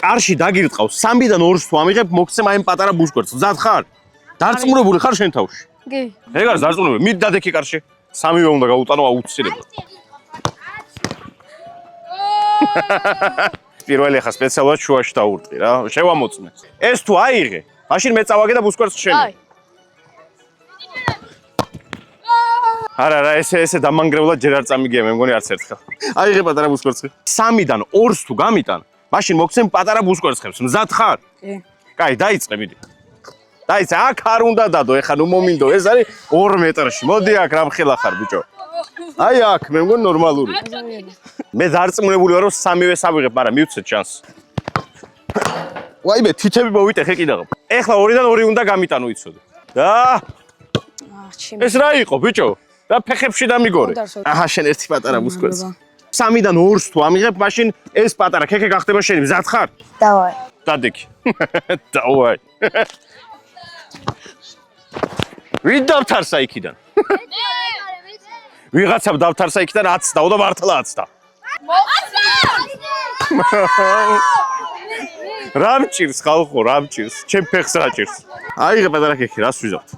კარში დაგირტყავს 3-დან 2-ს თუ ამიღებ მოგცემ აი ამ პატარა ბუშკვერტს მზად ხარ დარწმუნებული ხარ შენ თავში კი ეგ არის დარწმუნებული მით დადექი კარში 3-ვე უნდა გაუტანო აუცილებლად პირველი ხა სპეციალურად შუაში დაურტყი რა შევამოწმე ეს თუ აიღე მაშინ მე წავაგე და ბუშკვერტს შენი არა ესე დამანგრეულად ჯერ არ წამიგია მე მგონი არც ერთხელ აიღე პატარა ბუშკვერტს 3-დან 2-ს თუ გამიტან მაშინ მოგცემ პატარა ბუშკვერტს მზად ხარ კი კაი დაიწყე მიდი დაიწყე აქ არ უნდა დადო ეხა ნუ მომინდო ეს არის 2 მეტრში მოდი აქ რამხელა ხარ ბიჭო აი აქ მე მგონი ნორმალური მე დარწმუნებული ვარ რომ 3-ვეს ავიღებ მაგრამ მივცეთ შანსს ვაიმე თითები მოვიტეხე კიდაღ ეხლა 2-დან 2 უნდა გამიტანო იცოდე და ეს რა იყო ბიჭო და ფეხებში დამიგორე აჰა შენ ერთი პატარა ბუშკვერტს 3-დან 2-ს თუ ამიღებ მაშინ ეს პატარა ქექე გახდება შენი მზად ხარ დავაი დადექი დავაი ვინ დავთარსა იქიდან ვიღაცამ დავთარსა იქიდან 10 და მართლა 10 და რამ ჭირს ხალხო რამ ჭირს ჩემ ფეხს რა ჭირს აიღე პატარა ქექი რას ვიზავთ